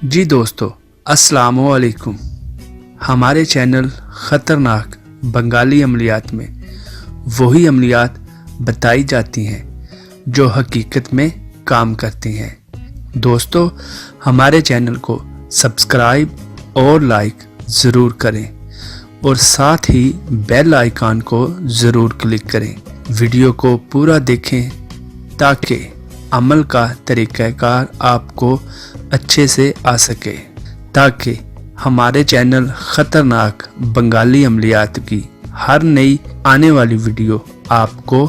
जी दोस्तों, अस्सलाम वालेकुम। हमारे चैनल ख़तरनाक बंगाली अमलियात में वही अमलियात बताई जाती हैं जो हकीकत में काम करती हैं। दोस्तों, हमारे चैनल को सब्सक्राइब और लाइक ज़रूर करें और साथ ही बेल आइकन को ज़रूर क्लिक करें। वीडियो को पूरा देखें ताकि अमल का तरीक़ाकार आपको अच्छे से आ सके, ताकि हमारे चैनल ख़तरनाक बंगाली अमलियात की हर नई आने वाली वीडियो आपको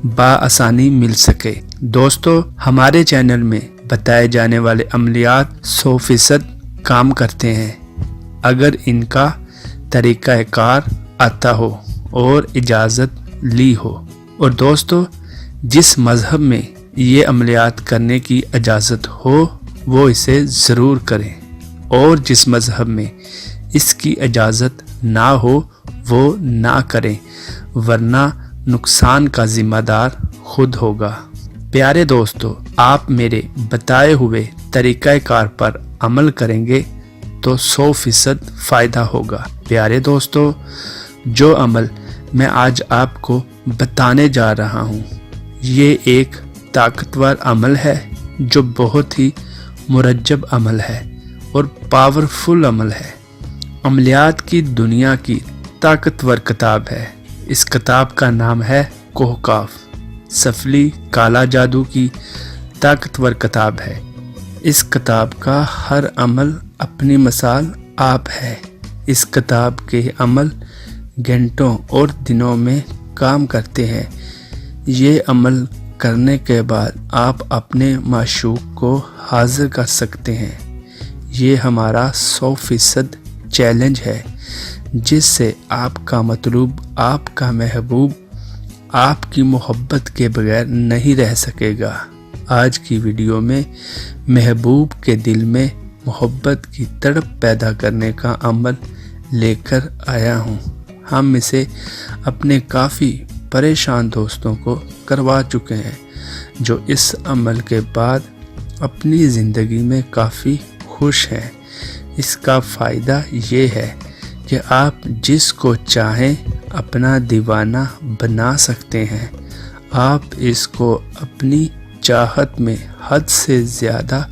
बआसानी मिल सके। दोस्तों, हमारे चैनल में बताए जाने वाले अमलियात 100% काम करते हैं अगर इनका तरीक़ाकार आता हो और इजाज़त ली हो। और दोस्तों, जिस मज़हब में ये अमलियात करने की इजाज़त हो वो इसे ज़रूर करें, और जिस मज़हब में इसकी इजाज़त ना हो वो ना करें, वरना नुकसान का ज़िम्मेदार खुद होगा। प्यारे दोस्तों, आप मेरे बताए हुए तरीक़ाकार पर अमल करेंगे तो 100% फ़ायदा होगा। प्यारे दोस्तों, जो अमल मैं आज आपको बताने जा रहा हूँ ये एक ताकतवर अमल है जो बहुत ही मुरज्जब अमल है और पावरफुल अमल है। अमलियात की दुनिया की ताकतवर किताब है। इस किताब का नाम है कोहकाफ। सफली काला जादू की ताकतवर किताब है। इस किताब का हर अमल अपनी मिसाल आप है। इस किताब के अमल घंटों और दिनों में काम करते हैं। ये अमल करने के बाद आप अपने माशूक को हाजिर कर सकते हैं। ये हमारा 100% चैलेंज है जिससे आपका मतलूब, आपका महबूब आपकी मोहब्बत के बगैर नहीं रह सकेगा। आज की वीडियो में महबूब के दिल में मोहब्बत की तड़प पैदा करने का अमल लेकर आया हूँ। हम इसे अपने काफ़ी परेशान दोस्तों को करवा चुके हैं जो इस अमल के बाद अपनी ज़िंदगी में काफ़ी खुश हैं। इसका फ़ायदा ये है कि आप जिसको चाहें अपना दीवाना बना सकते हैं। आप इसको अपनी चाहत में हद से ज़्यादा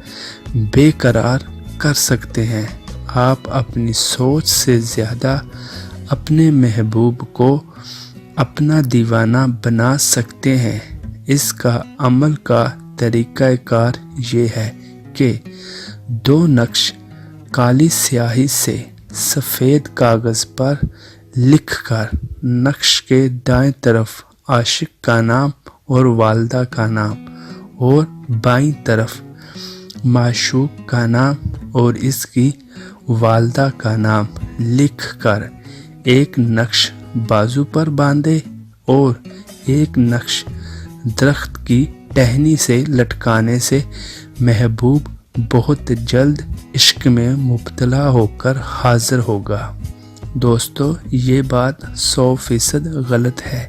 बेकरार कर सकते हैं। आप अपनी सोच से ज़्यादा अपने महबूब को अपना दीवाना बना सकते हैं। इसका अमल का तरीक़ाकार ये है कि 2 नक्श काली स्याही से सफ़ेद कागज़ पर लिखकर नक्श के दाएं तरफ आशिक का नाम और वालदा का नाम और बाईं तरफ माशूक का नाम और इसकी वालदा का नाम लिखकर एक नक्श बाजू पर बांधे और एक नक्श दरख्त की टहनी से लटकाने से महबूब बहुत जल्द इश्क में मुब्तला होकर हाजिर होगा। दोस्तों, ये बात 100% गलत है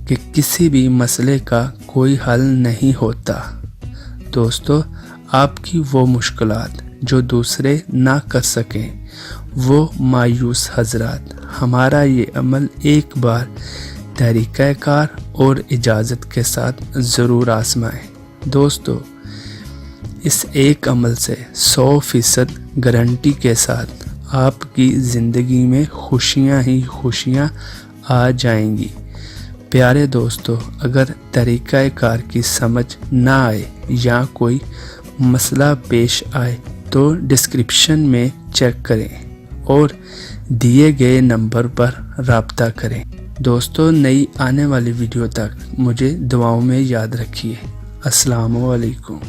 कि किसी भी मसले का कोई हल नहीं होता। दोस्तों, आपकी वो मुश्किलात जो दूसरे ना कर सकें, वो मायूस हजरात हमारा ये अमल एक बार तरीक़ाकार और इजाज़त के साथ ज़रूर आज़माएं। दोस्तों, इस एक अमल से 100% गारंटी के साथ आपकी ज़िंदगी में खुशियाँ ही खुशियाँ आ जाएंगी। प्यारे दोस्तों, अगर तरीक़ाकार की समझ ना आए या कोई मसला पेश आए तो डिस्क्रिप्शन में चेक करें और दिए गए नंबर पर राब्ता करें। दोस्तों, नई आने वाली वीडियो तक मुझे दुआओं में याद रखिए। अस्सलाम वालेकुम।